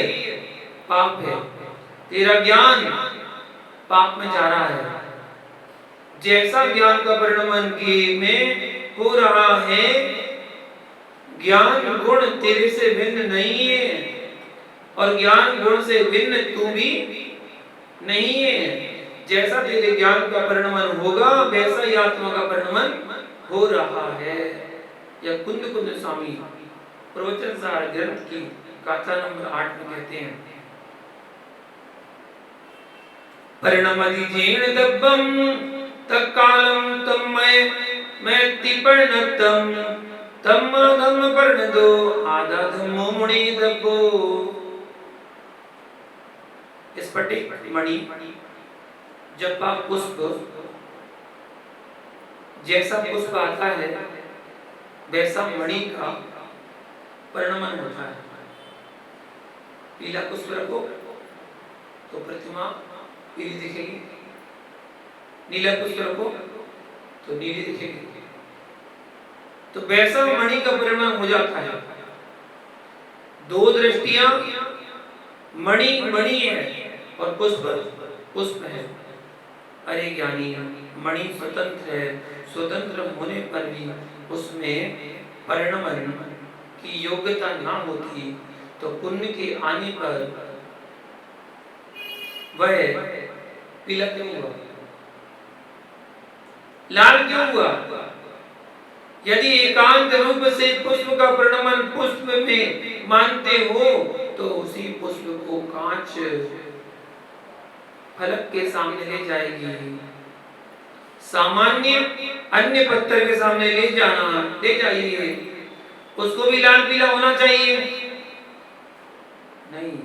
[SPEAKER 1] पाप है, तेरा ज्ञान पाप में जा रहा है। जैसा ज्ञान का परिणमन ज्ञेय में हो रहा है, ज्ञान गुण तेरे से भिन्न नहीं है और ज्ञान गुण से भिन्न तू भी नहीं है। जैसा तेरे ज्ञान का परिणमन होगा वैसा ही आत्मा का परिणमन हो रहा है। यह कुंद स्वामी प्रवचन सार ग्रंथ की गाथा नंबर 8 में कहते हैं, परिणमधिजेन दब्बम तत्कालम तन्मय तिपर्णतम तम धम्म पर्णदो आधा धम्मो मुनि दब्बो। स्फटिक मणि जपा पुष्प जैसा पुष्प आता है वैसा मणि का परिणमन होता है। पीला पुष्प रखो तो प्रतिमा पीली दिखेगी, नीला पुष्प रखो तो नीली दिखेगी। तो वैसा मणि का परिणाम हो जाता है। दो दृष्टियां, मणि मणि है और पुष्प पुष्प है। अरे ज्ञानी, मणि स्वतंत्र है, स्वतंत्र होने पर भी उसमें परिणमन की योग्यता ना होती तो पुण्य के आने पर वह पीला क्यों हुआ, लाल क्यों हुआ? यदि एकांत रूप से पुष्प का परिणमन पुष्प में मानते हो तो उसी पुष्प को कांच फलक के सामने ले जाएगी। सामान्य अन्य पत्थर के सामने ले जाइए, उसको भी लाल पीला होना चाहिए? नहीं,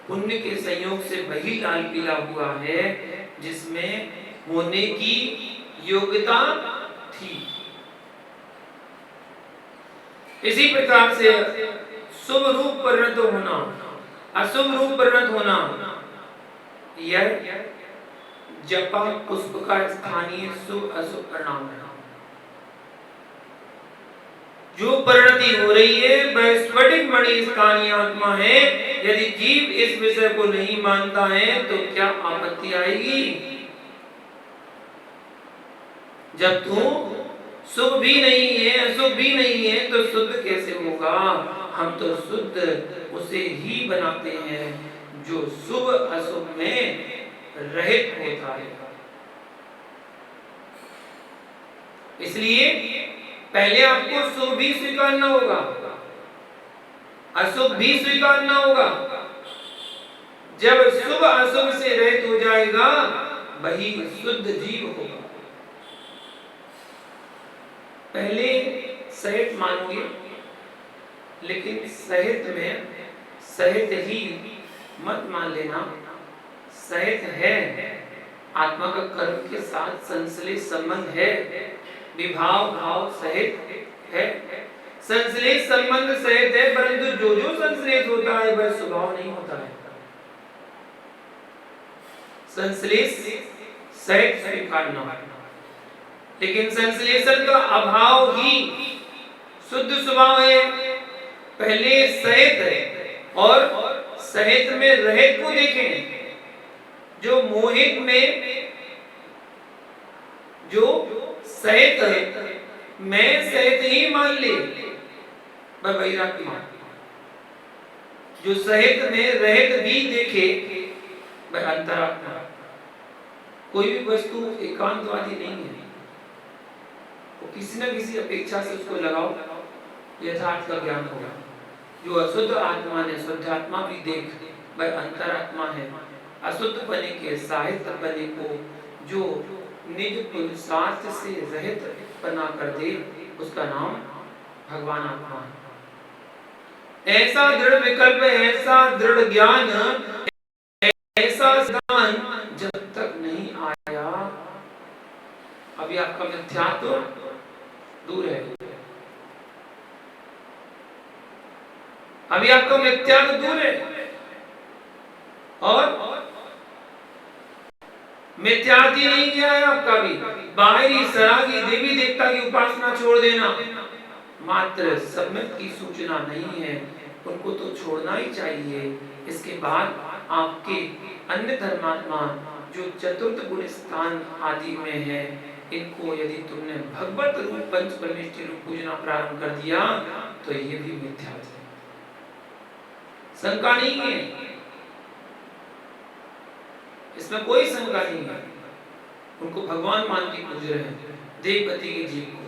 [SPEAKER 1] पुण्य के संयोग से वही लाल पीला हुआ है जिसमें होने की योग्यता थी। इसी प्रकार से शुभ रूप परिणत होना, अशुभ रूप परिणत होना, यह जपा पुष्प का स्थानीय शुभ अशुभ परिणाम है। जो परिणति हो रही है वह स्फटिक मणि स्थानीय आत्मा है। यदि जीव इस विषय को नहीं मानता है तो क्या आपत्ति आएगी? जब तू शुभ भी नहीं है अशुभ भी नहीं है तो शुद्ध कैसे होगा? हम तो शुद्ध उसे ही बनाते हैं जो शुभ अशुभ में रहित होता है। इसलिए पहले आपको शुभ भी स्वीकारना होगा, अशुभ भी स्वीकारना होगा। जब शुभ अशुभ से रहित हो जाएगा वही शुद्ध जीव होगा। पहले सहित मानोगे, लेकिन सहित में सहित ही मत मान लेना। सहित है, आत्मा का कर्म के साथ संश्लेष संबंध है, विभाव भाव सहित है, संश्लेष संबंध सहित है, परंतु जो जो संश्लेष होता है वह स्वभाव नहीं होता है। संश्लेष सहित स्वीकारना, लेकिन संश्लेषण का अभाव ही शुद्ध स्वभाव है। पहले सहित है और सहित में रहित को देखें। जो मोहित में जो सहित है, मैं सहित ही मान ले, वह वैराग्य। जो सहित में रहित भी देखे वह अंतरात्मा। कोई भी वस्तु एकांतवादी नहीं है, वो किसी न किसी अपेक्षा से उसको लगाओ, यथार्थ का ज्ञान होगा। जो अशुद्ध आत्मा ने शुद्ध आत्मा भी देख वह अंतरात्मा है। अशुद्ध बने के साहित्य बने को जो निज पुरुषार्थ से रहित बना कर दे उसका नाम भगवान आत्मा है। ऐसा दृढ़ विकल्प, ऐसा दृढ़ ज्ञान, ऐसा ज्ञान जब तक नहीं आया अभी आपका मिथ्यात्व दूर है। अभी आपका मिथ्यात्व दूर है और मिथ्यात्व नहीं किया है आपका भी। बाहरी सरागी देवी देवता की उपासना छोड़ देना मात्र सम्यक की सूचना नहीं है, उनको तो छोड़ना ही चाहिए। इसके बाद आपके अन्य धर्मात्मा जो चतुर्थ गुण स्थान आदि में है, इनको यदि तुमने भगवत रूप पंच परमेष्टि रूप पूजना प्रारंभ कर दिया तो ये भी मिथ्यात्व है, शंका नहीं है, इसमें कोई शंका नहीं है। उनको भगवान मान के पूज रहे हैं, देवगति के जीव को।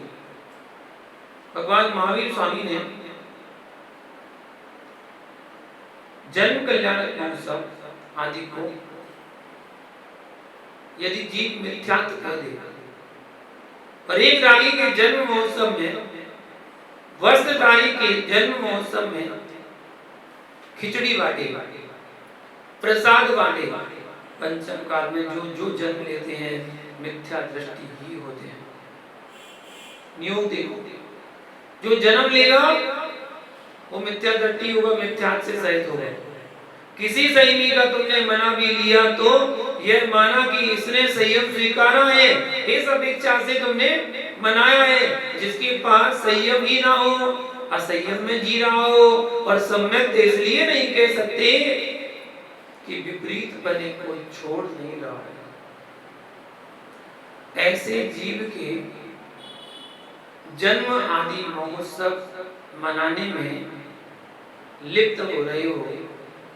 [SPEAKER 1] भगवान महावीर स्वामी ने जन्म कल्याणक महोत्सव आदि को यदि जीव मिथ्यात्व कह दे, पर एक रागी के जन्म महोत्सव में, वस्त्रधारी के जन्म महोत्सव में खिचड़ी बांटे, प्रसाद बांटे, पंचम काल में जो जो जन्म लेते हैं मिथ्या दृष्टि ही होते हैं। नियोग देखो, जो जन्म लेगा वो मिथ्या दृष्टि होगा, मिथ्यात्व से सहित होगा। किसी संयमी का तुमने मना भी लिया तो यह माना कि इसने संयम स्वीकारा है, इस अपेक्षा से तुमने मनाया है। जिसके पास संयम ही ना हो, असंयम में जी रहा हो, और सम्यक इसलिए नहीं कह सकते कि विपरीत बने को छोड़ नहीं रहा है। ऐसे जीव के जन्म आदि महोत्सव मनाने में लिप्त हो रहे हो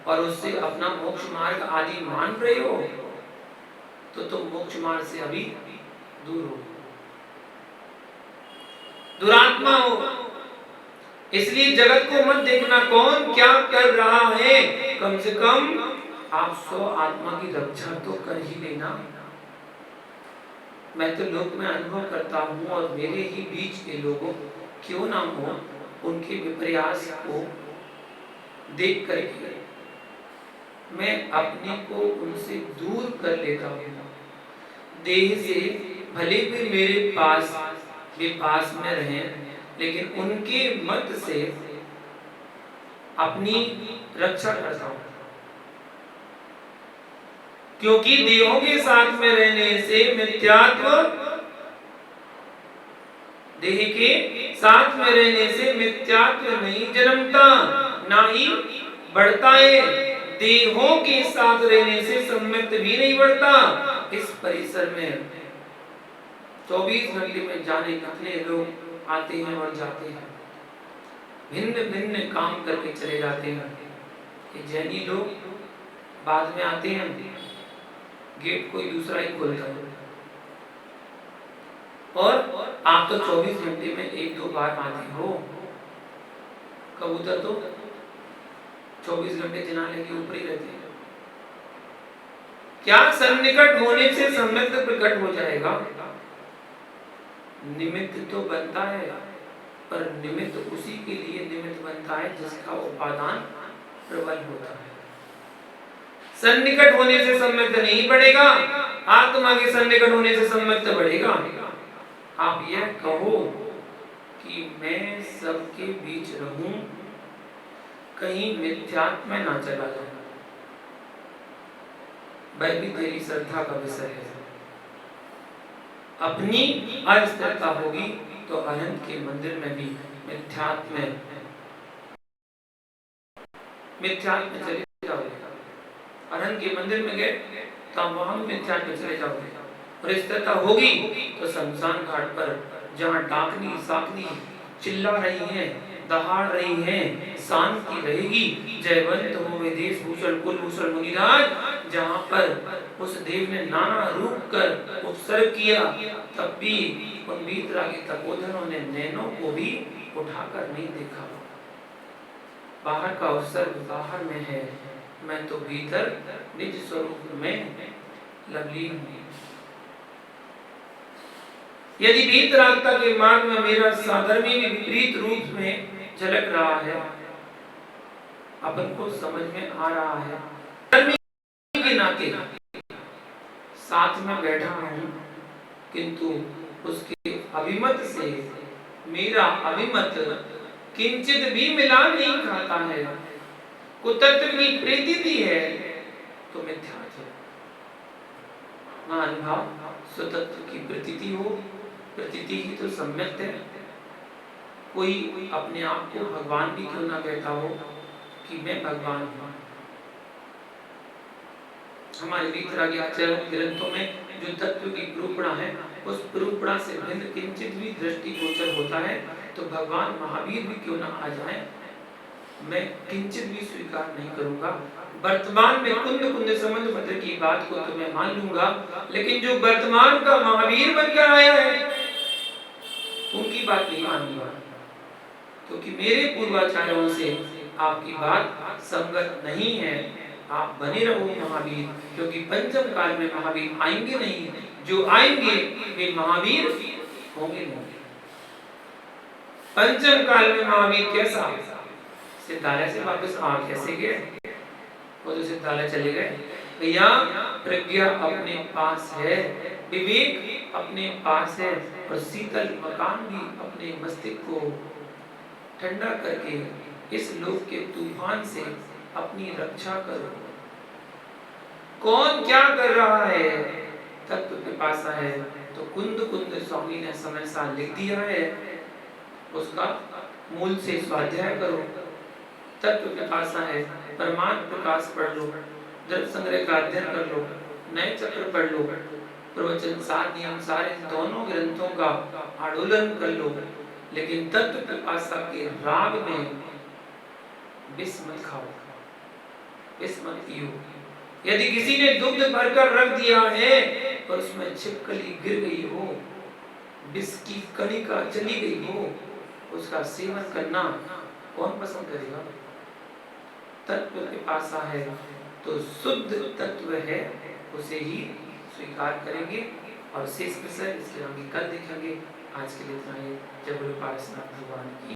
[SPEAKER 1] और उससे अपना मोक्ष मार्ग आदि मान रहे हो, तो तुम मोक्ष मार्ग से अभी दूर हो, दुरात्मा हो। इसलिए जगत को मत देखना कौन क्या कर रहा है, कम से कम आप 100 आत्मा की रक्षा तो कर ही लेना। मैं तो लोक में अनुभव करता हूँ, और मेरे ही बीच के लोगों क्यों ना हो, उनके विप्रयास को देख करके मैं अपने को उनसे दूर कर लेता हूँ। देह से भले भी मेरे पास वे पास में रहें, लेकिन उनके मत से अपनी रक्षा करता हूँ, क्योंकि देहों के साथ में रहने से मिथ्यात्व, देह के साथ में रहने से मिथ्यात्व नहीं जन्मता, ना ही बढ़ता है। देहों के साथ रहने से सम्यक्त भी नहीं बढ़ता। इस परिसर में 24 घंटे में जाने कितने लोग आते हैं और जाते हैं, भिन्न भिन्न काम करके चले जाते हैं। ये जैनी लोग बाद में आते हैं, गेट कोई दूसरा ही खोलता है, और आप तो 24 घंटे में 1-2 बार आते हो। कबूतर तो 24 घंटे जिनाले के ऊपर ही रहते हैं। क्या सन्निकट होने से सम्यक प्रकट हो जाएगा? निमित्त तो बनता है, पर निमित्त उसी के लिए निमित्त बनता है जिसका उपादान प्रबल होता है। सन्निकट होने से सम्यक्त नहीं बढ़ेगा, आत्मा के सन्निकट होने से सम्यक्त बढ़ेगा। आप यह कहो कि मैं सबके बीच रहूं, कहीं मिथ्यात्व में ना चला जाए, वह भी तेरी श्रद्धा का विषय है। अपनी अस्थिरता होगी तो अनंत के मंदिर में भी मिथ्यात्व में चले जाओगे। अनंत के मंदिर में गए तो आप वहां मिथ्यात्व में चले जाओगे, और स्थिरता होगी तो शमशान घाट पर जहाँ डाकनी साकनी चिल्ला रही हैं, दहाड़ रही हैं, शांति रहेगी। जयवंत हो वे देश भूषण कुलभूषण मुनिराज, जहाँ पर उस देव ने नाना रूप कर उपसर्ग किया, तब भी उन वीतरागी तपोधनों ने नैनों को भी उठाकर नहीं देखा। बाहर का उपसर्ग बाहर में है, मैं तो भीतर निज स्वरूप में लवलीन हूँ। यदि वीतरागता के मार्ग में मेरा साधर्मी भी विपरीत रूप में झलक रहा है, अपन को समझ में आ रहा है, धर्मी के नाते साथ में बैठा हूँ, किंतु उसके अभिमत से मेरा अभिमत किंचित भी मिलान नहीं खाता है, कुतत्व की प्रीति है, तो मिथ्या है। महानुभाव, स्वतत्व की प्रतीति हो, प्रतीति ही तो सम्यक है। कोई अपने आप को भगवान भी क्यों ना कहता हो कि मैं भगवान हूँ। हमारे वीतरागी आचार्य ग्रंथों में जो तत्व की प्रूपणा है, उस प्रूपणा से भिन्न किंचित भी दृष्टिगोचर होता है, तो भगवान महावीर भी क्यों ना आ जाए, मैं किंचित भी स्वीकार नहीं करूंगा। वर्तमान में कुंद कुंद संबंध पत्र की बात को तो मैं मान लूंगा, लेकिन जो वर्तमान का महावीर बनकर आया है, उनकी बात नहीं मानूंगा, क्योंकि मेरे पूर्वाचार्यों से आपकी बात संगत नहीं है। आप बने रहो महावीर, क्योंकि पंचम काल में महावीर आएंगे नहीं, जो आएंगे वे महावीर होंगे नहीं। पंचम काल में महावीर कैसा? सिद्धालय से वापस आ कैसे गए? वो तो सिद्धालय चले गए। भैया प्रज्ञा अपने पास है, विवेक अपने पास है, और शीतल मकान भी अपने मस्तिष्क को ठंडा करके इस लोक के तूफान से अपनी रक्षा करो। कौन क्या कर रहा है, तत्व पिपासा है। तो कुंद कुंद स्वामी ने समय साल लिख दिया है, उसका मूल से स्वाध्याय करो। तत्व पिपासा है, परमात्म प्रकाश पढ़ लो, द्रव्य संग्रह का अध्ययन कर लो, नए चक्र पढ़ लो, प्रवचन सार नियम सारे दोनों ग्रंथों का आडोलन कर लो, लेकिन तत्व पिपासा के राग में विष मत खाओ, विष मत पियो। यदि किसी ने दुग्ध भरकर रख दिया है और उसमें छिपकली गिर गई हो, विष की कणिका चली गई हो, उसका सेवन करना कौन पसंद करेगा? तत्व पिपासा है तो शुद्ध तत्व है, उसे ही स्वीकार करेंगे। और शेष विषय इसके आगे कल देखेंगे। आज के लिए इतना ही। जय बोले पारसनाथ भगवान की।